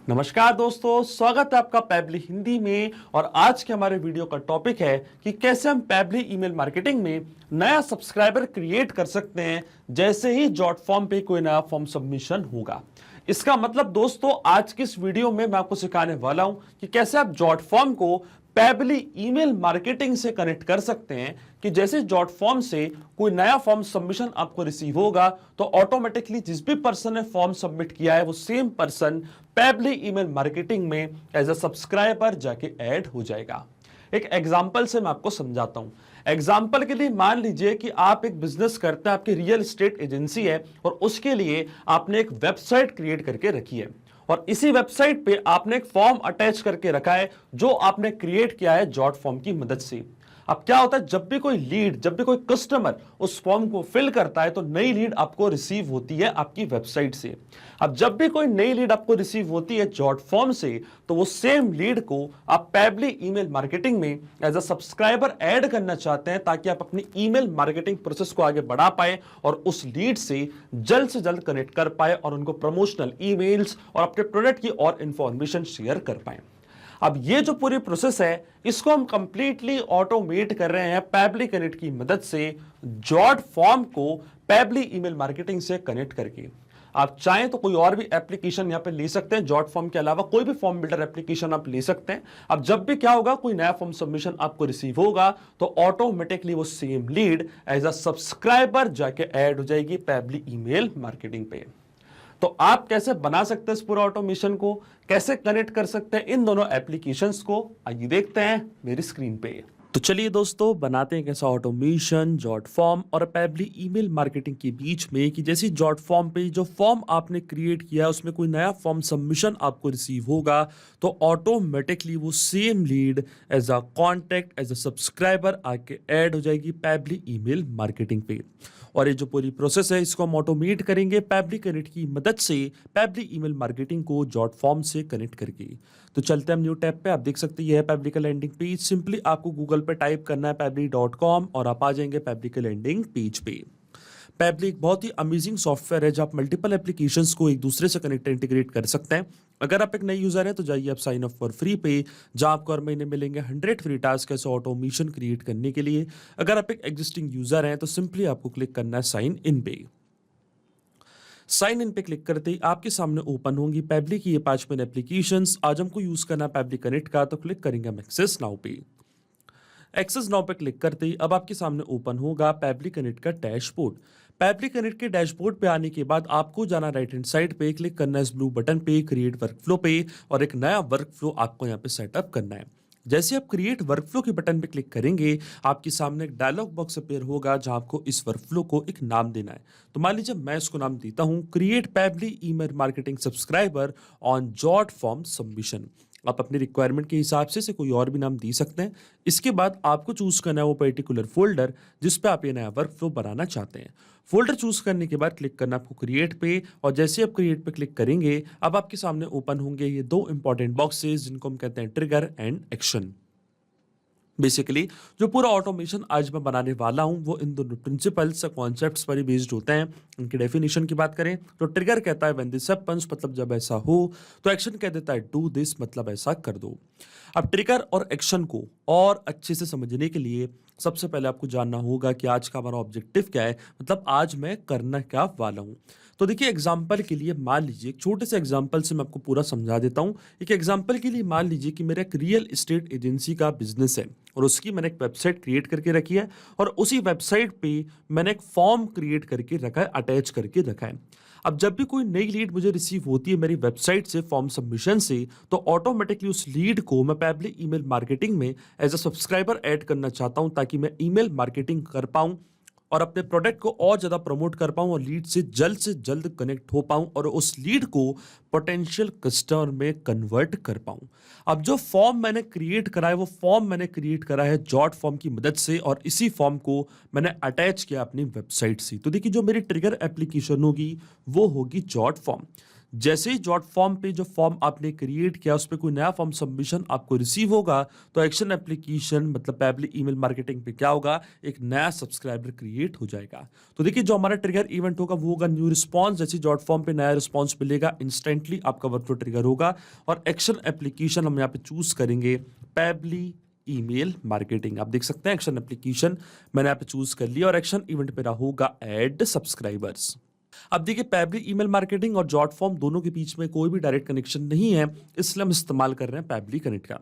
नमस्कार दोस्तों, स्वागत है आपका पैबली हिंदी में। और आज के हमारे वीडियो का टॉपिक है कि कैसे हम पैबली ईमेल मार्केटिंग में नया सब्सक्राइबर क्रिएट कर सकते हैं जैसे ही जॉट फॉर्म पे कोई नया फॉर्म सबमिशन होगा। इसका मतलब दोस्तों, आज की इस वीडियो में मैं आपको सिखाने वाला हूं कि कैसे आप जॉट फॉर्म को पैबली ईमेल मार्केटिंग से कनेक्ट कर सकते हैं कि जैसे जॉट फॉर्म से कोई नया फॉर्म सबमिशन आपको रिसीव होगा तो ऑटोमेटिकली जिस भी पर्सन ने फॉर्म सबमिट किया है वो same person Pabbly email marketing में एज अ सब्सक्राइबर जाके ऐड हो जाएगा। एक एग्जांपल से मैं आपको समझाता हूं। एग्जांपल के लिए मान लीजिए कि आप एक बिजनेस करते हैं, आपकी रियल एस्टेट एजेंसी है और उसके लिए आपने एक वेबसाइट क्रिएट करके रखी है और इसी वेबसाइट पे आपने एक फॉर्म अटैच करके रखा है जो आपने क्रिएट किया है जॉट फॉर्म की मदद से। अब क्या होता है, जब भी कोई लीड, जब भी कोई कस्टमर उस फॉर्म को फिल करता है तो नई लीड आपको रिसीव होती है आपकी वेबसाइट से। अब जब भी कोई नई लीड आपको रिसीव होती है जॉट फॉर्म से तो वो सेम लीड को आप पैबली ईमेल मार्केटिंग में एज अ सब्सक्राइबर ऐड करना चाहते हैं ताकि आप अपनी ईमेल मार्केटिंग प्रोसेस को आगे बढ़ा पाए और उस लीड से जल्द कनेक्ट कर पाए और उनको प्रमोशनल ईमेल्स और अपने प्रोडक्ट की और इंफॉर्मेशन शेयर कर पाए। अब ये जो पूरी प्रोसेस है इसको हम कंप्लीटली ऑटोमेट कर रहे हैं पैबली कनेक्ट की मदद से, जॉट फॉर्म को पैबली ईमेल मार्केटिंग से कनेक्ट करके। आप चाहें तो कोई और भी एप्लीकेशन यहां पे ले सकते हैं, जॉट फॉर्म के अलावा कोई भी फॉर्म बिल्डर एप्लीकेशन आप ले सकते हैं। अब जब भी क्या होगा, कोई नया फॉर्म सबमिशन आपको रिसीव होगा तो ऑटोमेटिकली वो same lead as a subscriber जाके ऐड हो जाएगी पैबली ईमेल मार्केटिंग पे। तो आप कैसे बना सकते हैं इस पूरा ऑटोमेशन को, कैसे कनेक्ट कर सकते हैं इन दोनों एप्लीकेशंस को, आइए देखते हैं मेरी स्क्रीन पे। तो चलिए दोस्तों, बनाते हैं कैसा ऑटोमेशन जॉट फॉर्म और पैबली ईमेल मार्केटिंग के बीच में कि जैसे जॉट फॉर्म पे जो फॉर्म आपने क्रिएट किया है उसमें कोई नया फॉर्म सबमिशन आपको रिसीव होगा तो ऑटोमेटिकली वो same lead as a contact, as a subscriber आके ऐड हो जाएगी पैबली ईमेल मार्केटिंग पे। और ये जो पूरी प्रोसेस है इसको हम ऑटोमेट करेंगे पैबली कनेक्ट की मदद से, पैबली ईमेल मार्केटिंग को जॉट फॉर्म से कनेक्ट करके। तो चलते हैं हम न्यू टैब पे। आप देख सकते हैं यह है पैबली का लैंडिंग पेज। सिंपली आपको गूगल पे टाइप करना है पैबली.com और आप आ जाएंगे पैबली के लैंडिंग पेज पे। पैबली एक बहुत ही अमेजिंग सॉफ्टवेयर है जहां आप मल्टीपल एप्लीकेशंस को एक दूसरे से कनेक्ट इंटीग्रेट कर सकते हैं। अगर आप एक नए यूजर हैं तो जाइए आप साइन अप फॉर फ्री पे, जहां आपको हर महीने मिलेंगे 100 फ्री टास्क ऐसे ऑटोमेशन क्रिएट करने के लिए। अगर आप एक एग्जिस्टिंग यूजर हैं तो सिंपली आपको क्लिक करना है साइन इन पे। साइन इन पे क्लिक करते ही आपके सामने ओपन होंगी पैबली की ये 5 मेन एप्लीकेशंस। आज हमको यूज करना है पैबली कनेक्ट का, तो क्लिक करेंगे हम एक्सेस नाउ पे। एक्सेस नाउ पे क्लिक करते ही अब आपके सामने ओपन होगा पैबली कनेक्ट का डैशबोर्ड। पैबली कनेक्ट के डैशबोर्ड पे आने के बाद आपको जाना राइट हैंड साइड पे, क्लिक करना है इस ब्लू बटन पे क्रिएट वर्कफ्लो पे और एक नया वर्कफ्लो आपको यहाँ पे सेटअप करना है। जैसे आप क्रिएट वर्कफ्लो के बटन पे क्लिक करेंगे आपके सामने एक डायलॉग बॉक्स अपीयर होगा जहां आपको इस वर्कफ्लो को एक नाम देना है। तो मान लीजिए मैं इसको नाम देता हूं create Pabbly email marketing subscriber on jot form submission. आप अपनी रिक्वायरमेंट के हिसाब से कोई और भी नाम दे सकते हैं। इसके बाद आपको चूज करना है वो पर्टिकुलर फोल्डर जिस पे आप ये नया वर्कफ्लो बनाना चाहते हैं। फोल्डर चूज करने के बाद क्लिक करना आपको क्रिएट पे और जैसे आप क्रिएट पे क्लिक करेंगे अब आपके सामने ओपन होंगे ये 2 इंपॉर्टेंट बॉक्सेस जिनको हम कहते हैं ट्रिगर एंड एक्शन। बेसिकली जो पूरा ऑटोमेशन आज मैं बनाने वाला हूं वो इन दोनों प्रिंसिपल्स या कॉन्सेप्ट्स पर ही बेस्ड होते हैं। इनकी डेफिनेशन की बात करें तो ट्रिगर कहता है व्हेन दिस हैपेंस, मतलब जब ऐसा हो, तो एक्शन कह देता है डू दिस, मतलब ऐसा कर दो। अब ट्रिगर और एक्शन को और अच्छे से समझने के लिए सबसे पहले आपको जानना होगा कि आज का हमारा ऑब्जेक्टिव क्या है, मतलब आज मैं करना क्या वाला हूं। तो देखिए एग्जाम्पल के लिए मान लीजिए, एक छोटे से एग्जाम्पल से मैं आपको पूरा समझा देता हूं। एक एग्जाम्पल के लिए मान लीजिए कि मेरा एक रियल एस्टेट एजेंसी का बिजनेस है और उसकी मैंने एक वेबसाइट क्रिएट करके रखी है और उसी वेबसाइट पे मैंने एक फॉर्म क्रिएट करके रखा है, अटैच करके रखा है। अब जब भी कोई नई लीड मुझे रिसीव होती है मेरी वेबसाइट से फॉर्म सबमिशन से तो ऑटोमेटिकली उस लीड को मैं पैबली ईमेल मार्केटिंग में एज अ सब्सक्राइबर ऐड करना चाहता हूं ताकि मैं ईमेल मार्केटिंग कर पाऊं और अपने प्रोडक्ट को और ज्यादा प्रमोट कर पाऊं और लीड से जल्द कनेक्ट हो पाऊं और उस लीड को पोटेंशियल कस्टमर में कन्वर्ट कर पाऊं। अब जो फॉर्म मैंने क्रिएट करा है वो फॉर्म मैंने क्रिएट करा है जॉट फॉर्म की मदद से और इसी फॉर्म को मैंने अटैच किया अपनी वेबसाइट से। तो देखिए जो मेरी ट्रिगर एप्लीकेशन होगी वो होगी जॉट फॉर्म। जैसे ही जॉट फॉर्म पे जो फॉर्म आपने क्रिएट किया उस पर कोई नया फॉर्म सबमिशन आपको रिसीव होगा तो एक्शन एप्लीकेशन मतलब पैबली ईमेल मार्केटिंग पे क्या होगा, एक नया सब्सक्राइबर क्रिएट हो जाएगा। तो देखिए जो हमारा ट्रिगर इवेंट होगा वो होगा न्यू रिस्पॉन्स। जैसे जॉट फॉर्म पे नया रिस्पॉन्स मिलेगा इंस्टेंटली आपका वर्कफ्लो ट्रिगर होगा और एक्शन एप्लीकेशन हम यहाँ पे चूज करेंगे पैबली ईमेल मार्केटिंग। आप देख सकते हैं एक्शन एप्लीकेशन मैंने यहाँ पे चूज कर लिया और एक्शन इवेंट मेरा होगा ऐड सब्सक्राइबर्स। अब देखिए पैबली ईमेल मार्केटिंग और जॉट फॉर्म दोनों के बीच में कोई भी डायरेक्ट कनेक्शन नहीं है, इसलिए हम इस्तेमाल कर रहे हैं पैबली कनेक्ट का।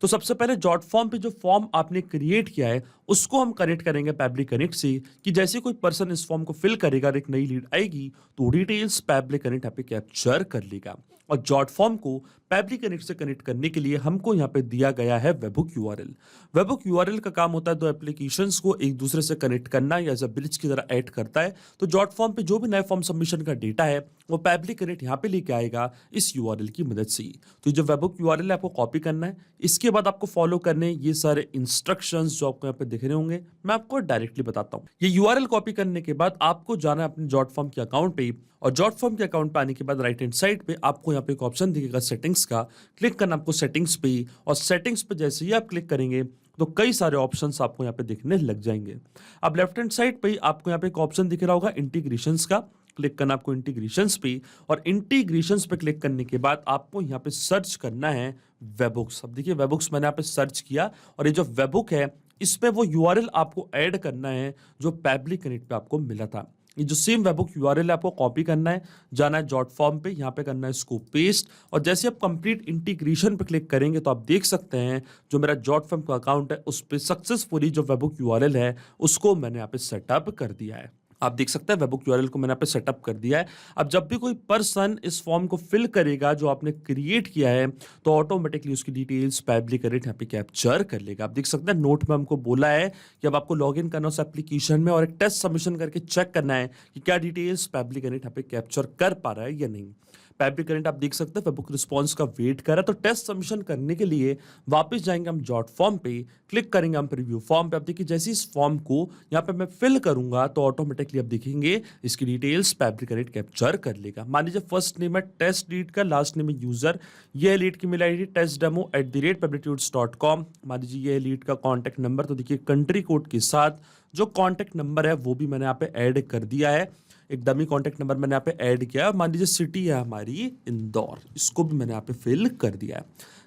तो सबसे पहले जॉट फॉर्म पे जो फॉर्म आपने क्रिएट किया है उसको हम कनेक्ट करेंगे पैबली कनेक्ट से कि जैसे कोई पर्सन इस फॉर्म को फिल करेगा और एक नई लीड आएगी तो डिटेल्स पैबली कनेक्ट यहाँ पे कैप्चर कर लेगा। और जॉट फॉर्म को पैबली कनेक्ट से कनेक्ट करने के लिए हमको यहाँ पे दिया गया है वेबहुक यूआरएल। वेबहुक यूआरएल का काम होता है दो एप्लीकेशंस को एक दूसरे से कनेक्ट करना या एज अ ब्रिज की तरह ऐड करता है। तो जॉट फॉर्म पे जो भी नए फॉर्म सबमिशन का डेटा है वो पैबली कनेक्ट यहाँ पे लेके आएगा इस यूआरएल की मदद से। तो जो वेबहुक यूआरएल है आपको कॉपी करना है, इसके बाद आपको फॉलो करने ये सारे इंस्ट्रक्शंस जो आपको यहाँ पे दिख रहे होंगे, मैं आपको डायरेक्टली बताता हूँ। ये यूआरएल कॉपी करने के बाद आपको जाना है अपने जॉट फॉर्म के अकाउंट पे और जॉट फॉर्म के अकाउंट पे आने के बाद राइट हैंड साइड पे आपको यहाँ पे एक ऑप्शन दिखेगा सेटिंग्स का, क्लिक करना आपको सेटिंग्स पे। और सेटिंग्स पे जैसे ही आप क्लिक करेंगे तो कई सारे ऑप्शंस आपको यहाँ पे दिखने लग जाएंगे। अब लेफ्ट हैंड साइड पे आपको यहाँ पे एक ऑप्शन दिख रहा होगा इंटीग्रेशंस का, क्लिक करना आपको इंटीग्रेशंस पे। और इंटीग्रेशंस पे क्लिक करने के बाद आपको यहाँ पे सर्च करना है वेबहुक्स। अब देखिए वेबहुक्स मैंने यहाँ पे सर्च किया और ये जो वेबहुक है इसमें वो यूआरएल आपको ऐड करना है जो पैबली कनेक्ट पे आपको मिला था। ये जो सेम वेबहुक यूआरएल है आपको कॉपी करना है, जाना है जॉट फॉर्म पे, यहाँ पे करना है इसको पेस्ट। और जैसे आप कंप्लीट इंटीग्रेशन पे क्लिक करेंगे तो आप देख सकते हैं जो मेरा जॉट फॉर्म का अकाउंट है उस पर सक्सेसफुली जो वेबहुक यूआरएल है उसको मैंने यहाँ पे सेटअप कर दिया है। आप देख सकते हैं वेबहुक यूआरएल को मैंने यहाँ पे सेटअप कर दिया है। अब जब भी कोई पर्सन इस फॉर्म को फिल करेगा जो आपने क्रिएट किया है तो ऑटोमेटिकली उसकी डिटेल्स पैबली कनेक्ट यहाँ पे कैप्चर कर लेगा। आप देख सकते हैं नोट में हमको बोला है कि अब आपको लॉगिन करना उस एप्लीकेशन में और एक टेस्ट सबमिशन करके चेक करना है कि क्या डिटेल्स पैबली कनेक्ट यहाँ पे कैप्चर कर पा रहा है या नहीं। पैबली कनेक्ट आप देख सकते हैं वेबहुक रिस्पॉन्स का वेट कर रहा है। तो टेस्ट सबमिशन करने के लिए वापस जाएंगे हम जॉट फॉर्म पे, क्लिक करेंगे हम प्रीव्यू फॉर्म पे। अब देखिए जैसे इस फॉर्म को यहाँ पे मैं फिल करूंगा तो ऑटोमेटिकली आप देखेंगे इसकी डिटेल्स पैबली कनेक्ट कैप्चर कर लेगा। मान लीजिए फर्स्ट नेम है टेस्ट लीड का, लास्ट नेम है यूजर, ये है लीड की मेल आईडी testdemo@publictudes.com। मान लीजिए ये है लीड का कॉन्टैक्ट नंबर, तो देखिए कंट्री कोड के साथ जो कॉन्टैक्ट नंबर है वो भी मैंने यहाँ पे ऐड कर दिया है। एक डमी कॉन्टैक्ट नंबर मैंने यहाँ पे ऐड किया है। मान लीजिए सिटी है हमारी इंदौर, इसको भी मैंने यहाँ पे फिल कर दिया है।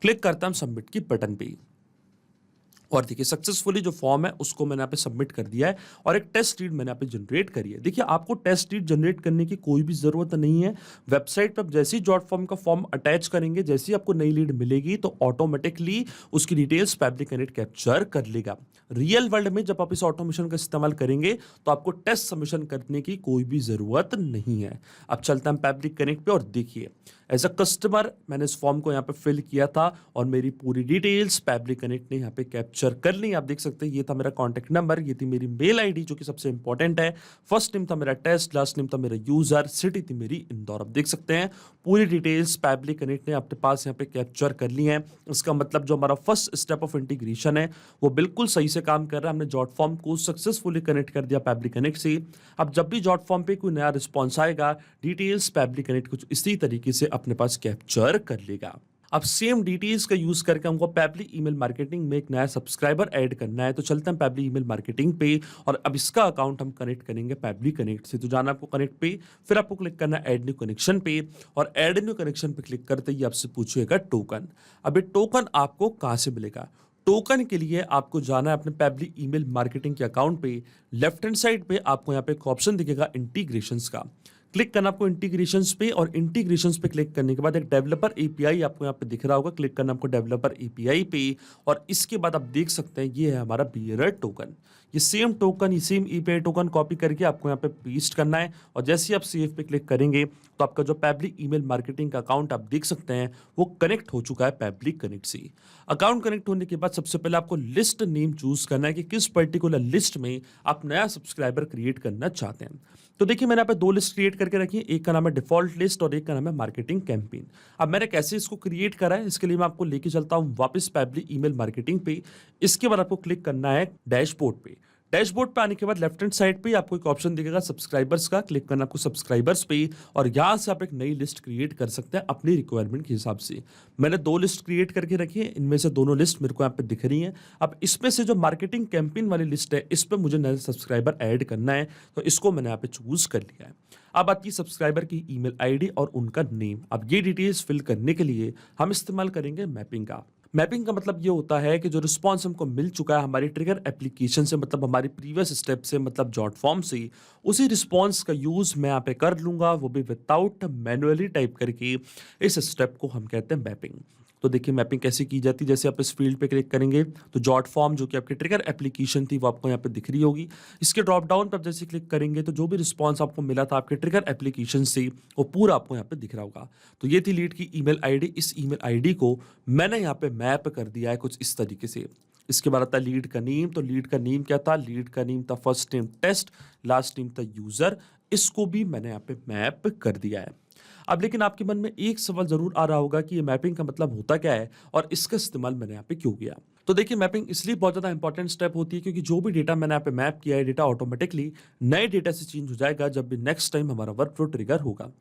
क्लिक करता हूँ सबमिट की बटन पे और देखिए सक्सेसफुली जो फॉर्म है उसको मैंने यहाँ पे सबमिट कर दिया है और एक टेस्ट लीड मैंने यहाँ पे जनरेट करी है। देखिए आपको टेस्ट लीड जनरेट करने की कोई भी जरूरत नहीं है। वेबसाइट पे आप जैसे ही जॉट फॉर्म का फॉर्म अटैच करेंगे, जैसे ही आपको नई लीड मिलेगी तो ऑटोमेटिकली उसकी डिटेल्स पैबली कनेक्ट कैप्चर कर लेगा। रियल वर्ल्ड में जब आप इस ऑटोमेशन का इस्तेमाल करेंगे तो आपको टेस्ट सबमिशन करने की कोई भी जरूरत नहीं है। अब चलता है पैबली कनेक्ट पे और देखिए एज अ कस्टमर मैंने इस फॉर्म को यहाँ पे फिल किया था और मेरी पूरी डिटेल्स पैबली कनेक्ट ने यहाँ पे कैप्चर कर ली। आप देख सकते हैं ये था मेरा कॉन्टैक्ट नंबर, ये थी मेरी मेल आईडी जो कि सबसे इंपॉर्टेंट है, फर्स्ट नेम था मेरा टेस्ट, लास्ट नेम था मेरा यूजर, सिटी थी मेरी इंदौर। आप देख सकते हैं पूरी डिटेल्स पैबली कनेक्ट ने अपने पास यहाँ पे कैप्चर कर ली है। इसका मतलब जो हमारा फर्स्ट स्टेप ऑफ इंटीग्रेशन है वो बिल्कुल सही से काम कर रहा है। हमने जॉट फॉर्म को सक्सेसफुली कनेक्ट कर दिया पैबली कनेक्ट से। अब जब भी जॉट फॉर्म पे कोई नया रिस्पॉन्स आएगा डिटेल्स पैबली कनेक्ट कुछ इसी तरीके से अपने पास कैप्चर कर लेगा। अब सेम डिटेल्स का यूज करके हमको पैबली ईमेल मार्केटिंग में एक नया सब्सक्राइबर ऐड करना है। तो चलते हैं पैबली ईमेल मार्केटिंग पे और अब इसका अकाउंट हम कनेक्ट करेंगे पैबली कनेक्ट से। तो जाना आपको कनेक्ट पे, फिर आपको क्लिक करना है ऐड न्यू कनेक्शन पे और ऐड न्यू कनेक्शन पे क्लिक करते ही आपसे पूछेगा टोकन। अब ये टोकन आपको कहां से मिलेगा? टोकन के लिए आपको जाना है अपने पैबली ईमेल मार्केटिंग के अकाउंट पे, लेफ्ट हैंड साइड पे आपको यहाँ पे एक ऑप्शन दिखेगा इंटीग्रेशंस का, क्लिक करना आपको इंटीग्रेशंस पे और इंटीग्रेशंस पे क्लिक करने के बाद एक डेवलपर एपीआई आपको यहाँ पे दिख रहा होगा, क्लिक करना आपको डेवलपर एपीआई पे और इसके बाद आप देख सकते हैं ये है हमारा बियरर टोकन। ये सेम टोकन, ये सेम एपीआई टोकन कॉपी करके आपको यहाँ पे पेस्ट करना है और जैसे ही आप सेव पे क्लिक करेंगे तो आपका जो पैबली ईमेल मार्केटिंग का अकाउंट आप देख सकते हैं वो कनेक्ट हो चुका है पैबली कनेक्ट से। अकाउंट कनेक्ट होने के बाद सबसे पहले आपको लिस्ट नेम चूज करना है कि किस पर्टिकुलर लिस्ट में आप नया सब्सक्राइबर क्रिएट करना चाहते हैं। तो देखिए मैंने यहाँ पे दो लिस्ट क्रिएट करके रखी है, एक का नाम है डिफॉल्ट लिस्ट और एक का नाम है मार्केटिंग कैंपेन। अब मैंने कैसे इसको क्रिएट करा है इसके लिए मैं आपको लेके चलता हूँ वापस पैबली ईमेल मार्केटिंग पे। इसके बाद आपको क्लिक करना है डैशबोर्ड पे। डैशबोर्ड पे आने के बाद लेफ्ट हैंड साइड पे आपको एक ऑप्शन दिखेगा सब्सक्राइबर्स का, क्लिक करना आपको सब्सक्राइबर्स पे, और यहाँ से आप एक नई लिस्ट क्रिएट कर सकते हैं अपनी रिक्वायरमेंट के हिसाब से। मैंने 2 लिस्ट क्रिएट करके रखी है, इनमें से दोनों लिस्ट मेरे को यहाँ पे दिख रही हैं। अब इसमें से जो मार्केटिंग कैंपेन वाली लिस्ट है, इस पर मुझे नए सब्सक्राइबर ऐड करना है, तो इसको मैंने यहाँ पे चूज कर लिया है। अब आती है सब्सक्राइबर की ईमेल आईडी और उनका नेम। अब ये डिटेल्स फिल करने के लिए हम इस्तेमाल करेंगे मैपिंग का। मैपिंग का मतलब ये होता है कि जो रिस्पॉन्स हमको मिल चुका है हमारी ट्रिगर एप्लीकेशन से, मतलब हमारी प्रीवियस स्टेप से, मतलब जॉट फॉर्म से, उसी रिस्पॉन्स का यूज मैं यहाँ पे कर लूंगा, वो भी विदाउट मैनुअली टाइप करके। इस स्टेप को हम कहते हैं मैपिंग। तो देखिए मैपिंग कैसे की जाती है। जैसे आप इस फील्ड पे क्लिक करेंगे तो जॉट फॉर्म जो कि आपकी ट्रिगर एप्लीकेशन थी वो आपको यहाँ पे दिख रही होगी। इसके ड्रॉप डाउन पर आप जैसे क्लिक करेंगे तो जो भी रिस्पॉन्स आपको मिला था आपके ट्रिगर एप्लीकेशन से, वो पूरा आपको यहाँ पे दिख रहा होगा। तो ये थी लीड की ईमेल आईडी। इस ईमेल आईडी को मैंने यहाँ पे मैप कर दिया है कुछ इस तरीके से। इसके बाद आता है लीड का नेम। तो लीड का नेम क्या था? लीड का नेम था first name test, last name था यूजर। इसको भी मैंने यहाँ पे मैप कर दिया है। अब लेकिन आपके मन में एक सवाल जरूर आ रहा होगा कि ये मैपिंग का मतलब होता क्या है और इसका इस्तेमाल मैंने यहाँ पे क्यों किया। तो देखिए मैपिंग इसलिए बहुत ज़्यादा इंपॉर्टेंट स्टेप होती है क्योंकि जो भी डेटा मैंने यहाँ पे मैप किया है, डेटा ऑटोमेटिकली नए डेटा से चेंज हो जाएगा जब भी नेक्स्ट टाइम हमारा वर्क फ्लो ट्रिगर होगा।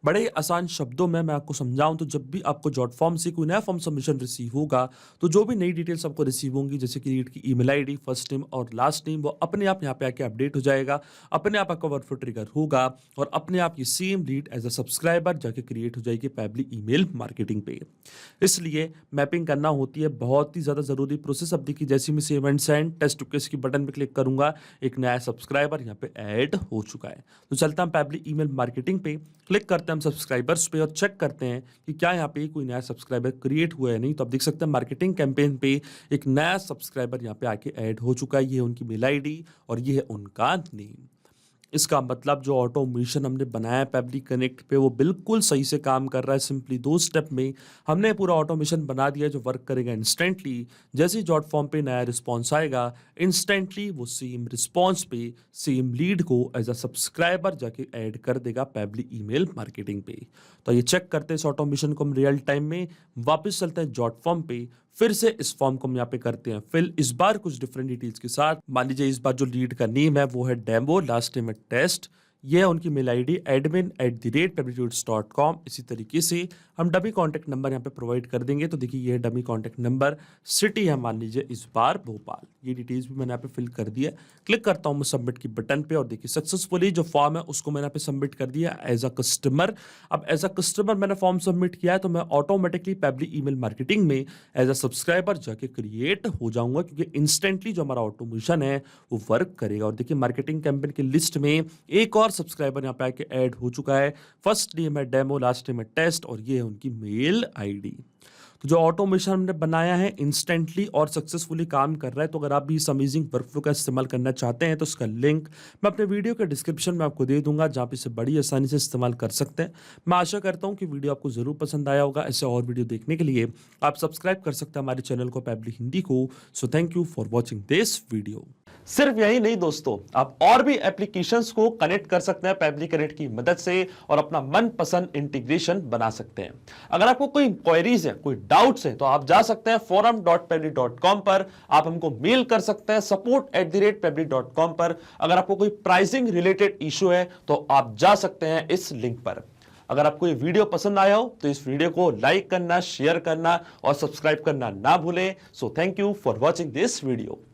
बड़े आसान शब्दों में मैं आपको समझाऊं तो जब भी आपको जॉट फॉर्म से कोई नया फॉर्म सबमिशन रिसीव होगा तो जो भी नई डिटेल्स आपको रिसीव होंगी, जैसे कि लीड की ईमेल आईडी, फर्स्ट नेम और लास्ट नेम, वो अपने आप यहाँ पे आके अपडेट हो जाएगा, अपने आप आपका वर्कफ्लो ट्रिगर होगा और अपने आप ये same lead as a subscriber जाके क्रिएट हो जाएगी पैबली ईमेल मार्केटिंग पे। इसलिए मैपिंग करना होती है बहुत ही ज़्यादा ज़रूरी प्रोसेस। अब देखिए जैसे मैं save and send test request की बटन पे क्लिक करूंगा, एक नया सब्सक्राइबर यहाँ पे ऐड हो चुका है। तो चलता हम पैबली ईमेल मार्केटिंग पे, क्लिक करते हैं हम सब्सक्राइबर्स पे और चेक करते हैं कि क्या यहाँ पे कोई नया सब्सक्राइबर क्रिएट हुआ है नहीं। तो आप देख सकते हैं मार्केटिंग कैंपेन पे एक नया सब्सक्राइबर यहाँ पे आके ऐड हो चुका है। ये है उनकी मेल आईडी और ये है उनका नेम। इसका मतलब जो ऑटोमेशन हमने बनाया पैबली कनेक्ट पे वो बिल्कुल सही से काम कर रहा है। सिंपली 2 स्टेप में हमने पूरा ऑटोमेशन बना दिया जो वर्क करेगा इंस्टेंटली। जैसे ही जॉट फॉर्म पे नया रिस्पॉन्स आएगा, इंस्टेंटली वो सेम रिस्पॉन्स पे सेम लीड को एज अ सब्सक्राइबर जाके ऐड कर देगा पैबली ईमेल मार्केटिंग पे। तो ये चेक करते हैं इस ऑटोमेशन को हम रियल टाइम में। वापस चलते हैं जॉट फॉर्म पे, फिर से इस फॉर्म को हम यहाँ पे करते हैं फिल, इस बार कुछ डिफरेंट डिटेल्स के साथ। मान लीजिए इस बार जो लीड का नेम है वो है डेमो, लास्ट नेम है टेस्ट, ये है उनकी मेल आईडी admin@pebblitudes.com। इसी तरीके से हम डमी कॉन्टैक्ट नंबर यहाँ पे प्रोवाइड कर देंगे। तो देखिए ये है डमी कॉन्टैक्ट नंबर, सिटी है मान लीजिए इस बार भोपाल। ये डिटेल्स भी मैंने यहाँ पे फिल कर दिया। क्लिक करता हूँ मैं सबमिट की बटन पे और देखिए सक्सेसफुली जो फॉर्म है उसको मैंने यहाँ पे सबमिट कर दिया एज अ कस्टमर। अब एज अ कस्टमर मैंने फॉर्म सबमिट किया है तो मैं ऑटोमेटिकली पैबली ईमेल मार्केटिंग में एज अ सब्सक्राइबर जाके क्रिएट हो जाऊंगा क्योंकि इंस्टेंटली जो हमारा ऑटोमेशन है वो वर्क करेगा। और देखिए मार्केटिंग कैंपेन की लिस्ट में एक और सब्सक्राइबर यहाँ पे आके ऐड हो चुका है। फर्स्ट नेम है डेमो, लास्ट नेम है टेस्ट और ये है उनकी मेल आईडी। तो जो ऑटोमेशन हमने बनाया है इंस्टेंटली और सक्सेसफुली काम कर रहा है। तो अगर आप भी इस अमेजिंग वर्कफ्लो का इस्तेमाल करना चाहते हैं तो इसका लिंक मैं अपने वीडियो के डिस्क्रिप्शन में आपको दे दूंगा, जहाँ पे इसे बड़ी आसानी से इस्तेमाल कर सकते हैं। मैं आशा करता हूँ कि वीडियो आपको जरूर पसंद आया होगा। ऐसे और वीडियो देखने के लिए आप सब्सक्राइब कर सकते हैं हमारे चैनल को पैबली हिंदी को। So thank you for watching this video. सिर्फ यही नहीं दोस्तों, आप और भी एप्लीकेशंस को कनेक्ट कर सकते हैं पैबली कनेक्ट की मदद से और अपना मनपसंद इंटीग्रेशन बना सकते हैं। अगर आपको कोई क्वेरीज है, कोई डाउट्स है तो आप जा सकते हैं forum.pebblitudes.com पर। आप हमको मेल कर सकते हैं support@pebblitudes.com पर। अगर आपको कोई प्राइसिंग रिलेटेड इशू है तो आप जा सकते हैं इस लिंक पर। अगर आपको ये वीडियो पसंद आया हो तो इस वीडियो को लाइक करना, शेयर करना और सब्सक्राइब करना ना भूलें। So thank you for watching this video.